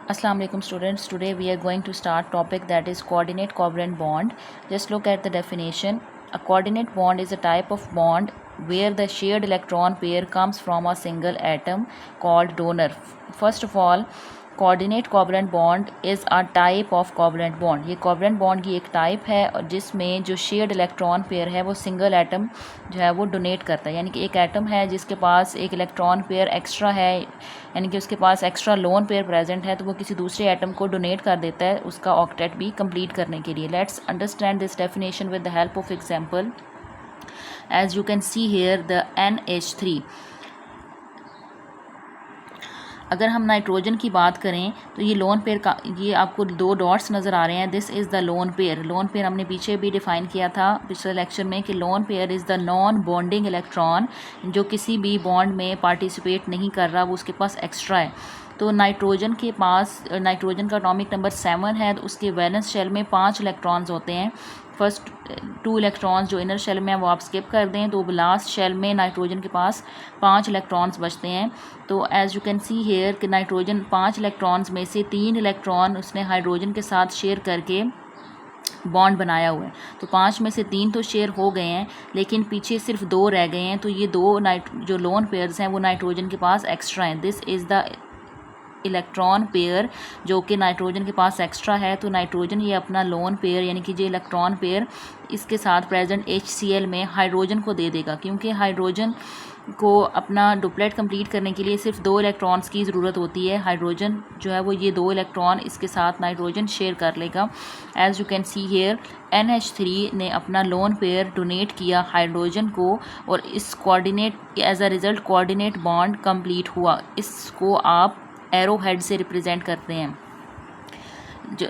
Assalamu alaikum students. Today we are going to start topic that is coordinate covalent bond. Just look at the definition. A coordinate bond is a type of bond where the shared electron pair comes from a single atom called donor. First of all, coordinate covalent bond is a type of covalent bond. ये covalent bond की एक type है और जिसमें जो shared electron pair है वो single atom जो है वो डोनेट करता है। यानी कि एक एटम है जिसके पास एक इलेक्ट्रॉन पेयर एक्स्ट्रा है, यानी कि उसके पास एक्स्ट्रा लोन पेयर प्रेजेंट है, तो वो किसी दूसरे एटम को डोनेट कर देता है उसका ऑक्टेट भी कंप्लीट करने के लिए। Let's understand this definition with the help of example. As you can see here the NH3। अगर हम नाइट्रोजन की बात करें तो ये लोन पेयर का, ये आपको दो डॉट्स नज़र आ रहे हैं। This is the lone pair. Lone pair हमने पीछे भी डिफाइन किया था पिछले लेक्चर में कि lone pair is the non bonding electron, जो किसी भी बॉन्ड में पार्टिसिपेट नहीं कर रहा, वो उसके पास एक्स्ट्रा है। तो नाइट्रोजन के पास, नाइट्रोजन का एटॉमिक नंबर 7 है, तो उसके वैलेंस शेल में 5 इलेक्ट्रॉन्स होते हैं। फर्स्ट 2 इलेक्ट्रॉन्स जो इनर शेल में है वो आप स्किप कर दें, तो लास्ट शेल में नाइट्रोजन के पास 5 इलेक्ट्रॉन्स बचते हैं। तो as you can see here कि नाइट्रोजन 5 इलेक्ट्रॉन्स में से 3 इलेक्ट्रॉन उसने हाइड्रोजन के साथ शेयर करके बॉन्ड बनाया हुआ है। तो 5 में से 3 तो शेयर हो गए हैं, लेकिन पीछे सिर्फ 2 रह गए हैं। तो ये 2 जो लोन पेयर्स हैं वो नाइट्रोजन के पास एक्स्ट्रा हैं। This is the electron pair जो कि नाइट्रोजन के पास एक्स्ट्रा है। तो नाइट्रोजन ये अपना लोन पेयर, यानी कि जो इलेक्ट्रॉन पेयर इसके साथ प्रेजेंट HCl में हाइड्रोजन को दे देगा, क्योंकि हाइड्रोजन को अपना डुप्लेट कंप्लीट करने के लिए सिर्फ 2 इलेक्ट्रॉन्स की ज़रूरत होती है। हाइड्रोजन जो है वो ये 2 इलेक्ट्रॉन इसके साथ नाइट्रोजन शेयर कर लेगा। As you can see here NH3 ने अपना लोन पेयर डोनेट किया हाइड्रोजन को, और इस coordinate as a result coordinate bond complete हुआ। इसको आप एरो हेड से रिप्रेजेंट करते हैं।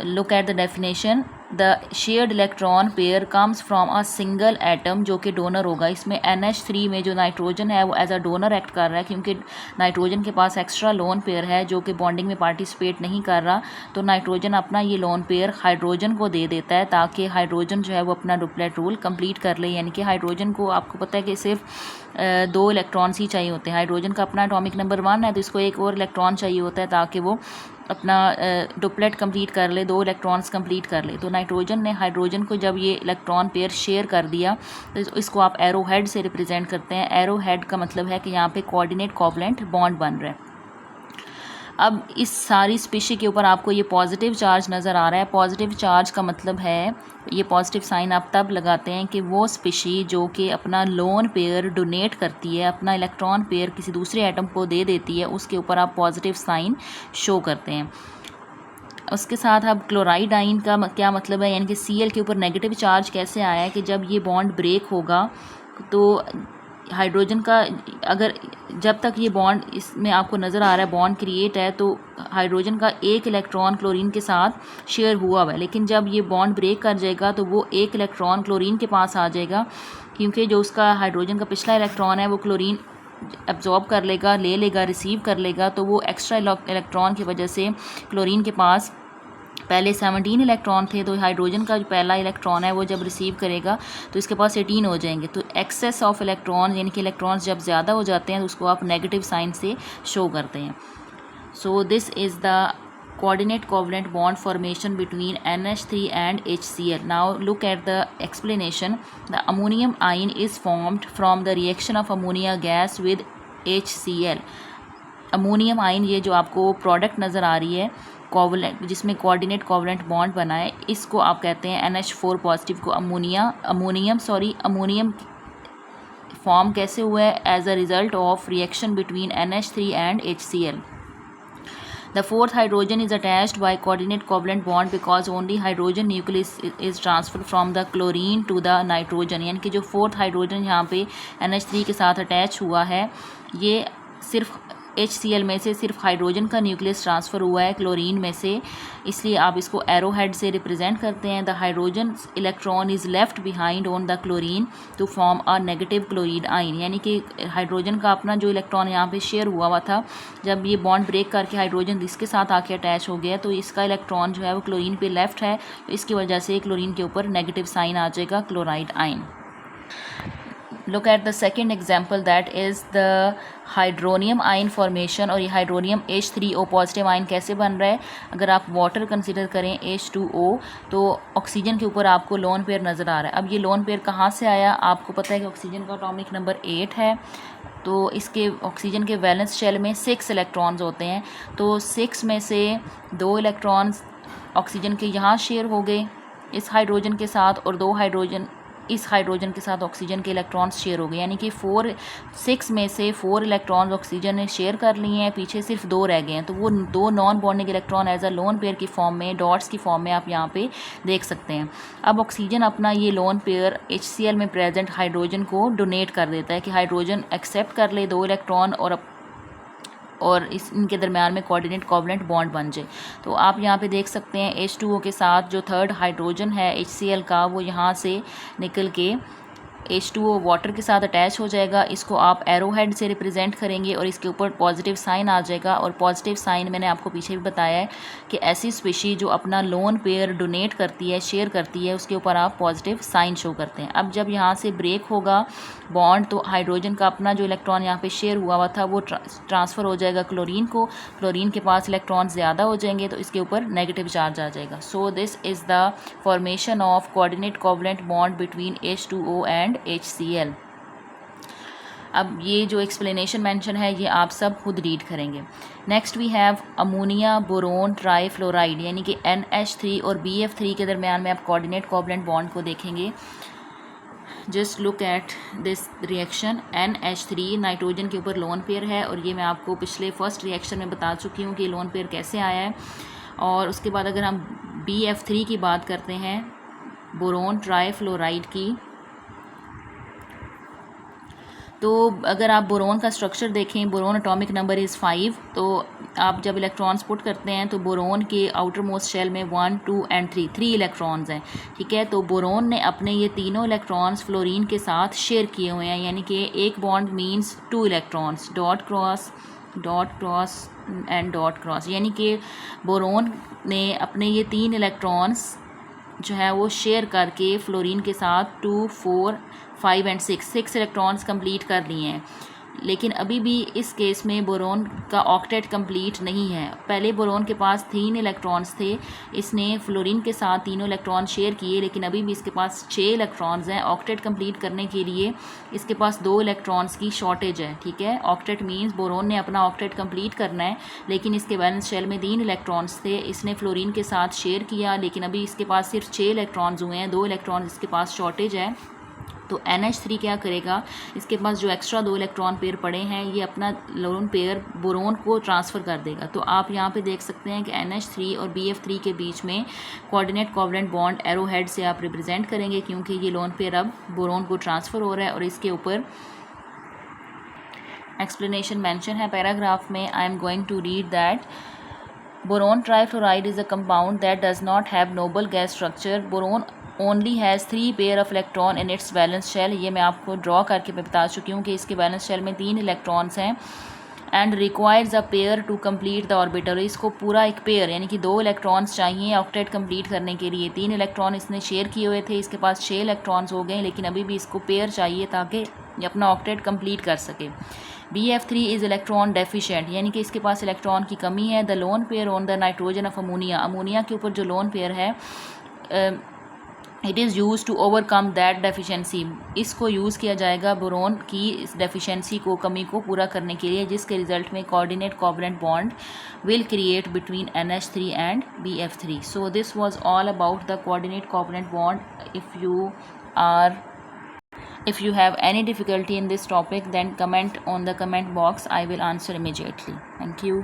Look at the definition. The shared electron pair comes from a single atom, जो कि डोनर होगा। इसमें NH3 में जो नाइट्रोजन है वो एज अ डोनर एक्ट कर रहा है, क्योंकि नाइट्रोजन के पास एक्स्ट्रा लोन पेयर है जो कि बॉन्डिंग में पार्टिसिपेट नहीं कर रहा। तो नाइट्रोजन अपना ये लोन पेयर हाइड्रोजन को दे देता है, ताकि हाइड्रोजन जो है वो अपना डुप्लेट रूल कंप्लीट कर ले। यानी कि हाइड्रोजन को, आपको पता है कि सिर्फ 2 इलेक्ट्रॉन्स ही चाहिए होते हैं। हाइड्रोजन का अपना एटॉमिक नंबर 1 है, तो इसको एक और इलेक्ट्रॉन चाहिए होता है ताकि वो अपना डुप्लेट कंप्लीट कर ले, 2 इलेक्ट्रॉन्स कंप्लीट कर ले। तो नाइट्रोजन ने हाइड्रोजन को जब ये इलेक्ट्रॉन पेयर शेयर कर दिया, तो इसको आप एरो हेड से रिप्रेजेंट करते हैं। एरो हेड का मतलब है कि यहाँ पे कोऑर्डिनेट कोवलेंट बॉन्ड बन रहा है। अब इस सारी स्पीशी के ऊपर आपको ये पॉजिटिव चार्ज नज़र आ रहा है। पॉजिटिव चार्ज का मतलब है, ये पॉजिटिव साइन आप तब लगाते हैं कि वो स्पीशी जो कि अपना लोन पेयर डोनेट करती है, अपना इलेक्ट्रॉन पेयर किसी दूसरे एटम को दे देती है, उसके ऊपर आप पॉजिटिव साइन शो करते हैं। उसके साथ अब क्लोराइड आइन का क्या मतलब है, यानी कि Cl के ऊपर नेगेटिव चार्ज कैसे आया है कि जब ये बॉन्ड ब्रेक होगा तो हाइड्रोजन का, अगर जब तक ये बॉन्ड इसमें आपको नज़र आ रहा है बॉन्ड क्रिएट है, तो हाइड्रोजन का एक इलेक्ट्रॉन क्लोरीन के साथ शेयर हुआ हुआ है। लेकिन जब ये बॉन्ड ब्रेक कर जाएगा तो वो एक इलेक्ट्रॉन क्लोरीन के पास आ जाएगा, क्योंकि जो उसका हाइड्रोजन का पिछला इलेक्ट्रॉन है वो क्लोरीन एब्जॉर्ब कर लेगा, ले लेगा, रिसीव कर लेगा। तो वो एक्स्ट्रा इलेक्ट्रॉन की वजह से क्लोरीन के पास पहले 17 इलेक्ट्रॉन थे, तो हाइड्रोजन का जो पहला इलेक्ट्रॉन है वो जब रिसीव करेगा तो इसके पास 18 हो जाएंगे। तो एक्सेस ऑफ इलेक्ट्रॉन, यानी कि इलेक्ट्रॉन्स जब ज़्यादा हो जाते हैं तो उसको आप नेगेटिव साइन से शो करते हैं। So this is the coordinate covalent bond formation between NH3 and HCl. Now look at the explanation. The ammonium ion is formed from the reaction of ammonia gas with HCl. Ammonium ion, ये जो आपको product नज़र आ रही है covalent, जिसमें coordinate covalent bond बना है, इसको आप कहते हैं NH4 पॉजिटिव को अमोनियम फॉर्म कैसे हुआ है as a result of reaction between NH3 and HCl. The fourth hydrogen is attached by coordinate covalent bond because only hydrogen nucleus is transferred from the chlorine to the nitrogen. यानी कि जो fourth hydrogen यहाँ पे NH3 के साथ attach हुआ है, ये सिर्फ HCl में से सिर्फ हाइड्रोजन का न्यूक्लियस ट्रांसफ़र हुआ है क्लोरीन में से, इसलिए आप इसको एरो हेड से रिप्रेजेंट करते हैं। The hydrogen electron is left behind on the chlorine to form a negative chloride ion. यानी कि हाइड्रोजन का अपना जो इलेक्ट्रॉन यहाँ पे शेयर हुआ था, जब ये बॉन्ड ब्रेक करके हाइड्रोजन इसके साथ आके अटैच हो गया, तो इसका इलेक्ट्रॉन जो है वो क्लोरीन पे लेफ्ट है, तो इसकी वजह से क्लोरीन के ऊपर नेगेटिव साइन आ जाएगा, क्लोराइड आइन। Look at the second example, that is the hydronium ion formation. और ये हाइड्रोनियम H3O पॉजिटिव आयन कैसे बन रहा है? अगर आप वाटर कंसिडर करें H2O, तो ऑक्सीजन के ऊपर आपको लोन पेयर नज़र आ रहा है। अब ये लोन पेयर कहाँ से आया? आपको पता है कि ऑक्सीजन का एटॉमिक नंबर 8 है, तो इसके ऑक्सीजन के वैलेंस शेल में 6 इलेक्ट्रॉन्स होते हैं। तो 6 में से 2 इलेक्ट्रॉन्स ऑक्सीजन के यहाँ शेयर हो गए इस हाइड्रोजन के साथ, और 2 हाइड्रोजन इस हाइड्रोजन के साथ ऑक्सीजन के इलेक्ट्रॉन्स शेयर हो गए, यानी कि 6 में से 4 इलेक्ट्रॉन्स ऑक्सीजन ने शेयर कर लिए हैं, पीछे सिर्फ 2 रह गए हैं। तो वो 2 non bonding electron as a lone pair की फॉर्म में, डॉट्स की फॉर्म में आप यहाँ पे देख सकते हैं। अब ऑक्सीजन अपना ये लोन पेयर HCl में प्रेजेंट हाइड्रोजन को डोनेट कर देता है कि हाइड्रोजन एक्सेप्ट कर ले 2 इलेक्ट्रॉन और इनके दरम्यान में कोऑर्डिनेट कोवलेंट बॉन्ड बन जाए। तो आप यहाँ पे देख सकते हैं H2O के साथ जो थर्ड हाइड्रोजन है HCl का, वो यहाँ से निकल के H2O वाटर के साथ अटैच हो जाएगा। इसको आप एरो हेड से रिप्रेजेंट करेंगे और इसके ऊपर पॉजिटिव साइन आ जाएगा। और पॉजिटिव साइन मैंने आपको पीछे भी बताया है कि ऐसी स्पीशी जो अपना लोन पेयर डोनेट करती है, शेयर करती है, उसके ऊपर आप पॉजिटिव साइन शो करते हैं। अब जब यहाँ से ब्रेक होगा बॉन्ड, तो हाइड्रोजन का अपना जो इलेक्ट्रॉन यहाँ पे शेयर हुआ हुआ था वो ट्रांसफ़र हो जाएगा क्लोरीन को। क्लोरीन के पास इलेक्ट्रॉन ज़्यादा हो जाएंगे तो इसके ऊपर नेगेटिव चार्ज आ जाएगा। So this is the formation of coordinate covalent bond between H2O and HCl। अब ये जो एक्सप्लेनेशन मेंशन है ये आप सब खुद रीड करेंगे। Next we have ammonia boron trifluoride, यानी कि NH3 और BF3 के दरमियान में आप कोऑर्डिनेट कोवलेंट बॉन्ड को देखेंगे। Just look at this reaction. NH3 nitrogen के ऊपर लोन पेयर है, और ये मैं आपको पिछले फर्स्ट रिएक्शन में बता चुकी हूँ कि लोन पेयर कैसे आया है। और उसके बाद अगर हम BF3 की बात करते हैं, बोरोन ट्राईफ्लोराइड की, तो अगर आप बोरोन का स्ट्रक्चर देखें, बोरोन एटॉमिक नंबर इज़ 5। तो आप जब इलेक्ट्रॉन्स पुट करते हैं तो बोरोन के आउटर मोस्ट शेल में 1, 2 एंड 3 इलेक्ट्रॉन्स हैं, ठीक है। तो बोरोन ने अपने ये तीनों इलेक्ट्रॉन्स फ्लोरीन के साथ शेयर किए हुए हैं, यानी कि एक bond means 2 electrons, dot cross and dot cross, यानी कि बोरोन ने अपने ये 3 इलेक्ट्रॉन्स जो है वो शेयर करके फ्लोरीन के साथ 2, 4, 5 एंड 6 इलेक्ट्रॉन्स कंप्लीट कर लिए हैं। लेकिन अभी भी इस केस में बोरोन का ऑक्टेट कंप्लीट नहीं है। पहले बोरोन के पास 3 इलेक्ट्रॉन्स थे, इसने फ्लोरीन के साथ तीनों इलेक्ट्रॉन शेयर किए, लेकिन अभी भी इसके पास 6 इलेक्ट्रॉन्स हैं। ऑक्टेट कंप्लीट करने के लिए इसके पास 2 इलेक्ट्रॉन्स की शॉर्टेज है, ठीक है। ऑक्टेट मीन्स बोरोन ने अपना ऑक्टेट कंप्लीट करना है, लेकिन इसके वैलेंस शेल में 3 इलेक्ट्रॉन्स थे, इसने फ्लोरीन के साथ शेयर किया, लेकिन अभी इसके पास सिर्फ 6 इलेक्ट्रॉन्स हुए हैं, 2 इलेक्ट्रॉन्स इसके पास शॉर्टेज है। तो NH3 क्या करेगा, इसके पास जो एक्स्ट्रा 2 इलेक्ट्रॉन पेयर पड़े हैं ये अपना लोन पेयर बोरोन को ट्रांसफ़र कर देगा। तो आप यहाँ पे देख सकते हैं कि NH3 और BF3 के बीच में coordinate covalent bond arrow head से आप रिप्रेजेंट करेंगे, क्योंकि ये लोन पेयर अब बोरोन को ट्रांसफ़र हो रहा है। और इसके ऊपर एक्सप्लेनेशन मेंशन है पैराग्राफ में। I am going to read that boron trifluoride is a compound that does not have noble gas structure. Boron only has 3 pair of electron in its valence shell. ये मैं आपको draw करके मैं बता चुकी हूँ कि इसके वैलेंस शेल में 3 इलेक्ट्रॉन्स हैं। And requires a pair to complete the orbiter. इसको पूरा एक पेयर यानी कि 2 इलेक्ट्रॉन्स चाहिए ऑक्टेट कंप्लीट करने के लिए। 3 इलेक्ट्रॉन इसने शेयर किए हुए थे, इसके पास 6 इलेक्ट्रॉन्स हो गए, लेकिन अभी भी इसको पेयर चाहिए ताकि ये अपना ऑक्टेट कंप्लीट कर सके। BF3 इज़ इलेक्ट्रॉन डेफिशिएंट, यानी कि इसके पास इलेक्ट्रॉन की कमी है। The lone pair on the nitrogen of ammonia. Ammonia के ऊपर जो लोन पेयर है it is used to overcome that deficiency. इसको यूज़ किया जाएगा बोरोन की इस डेफिशिएंसी को, कमी को पूरा करने के लिए, जिसके रिजल्ट में coordinate covalent bond will create between NH3 and BF3। So this was all about the coordinate covalent bond. If you have any difficulty in this topic, then comment on the comment box. I will answer immediately. Thank you.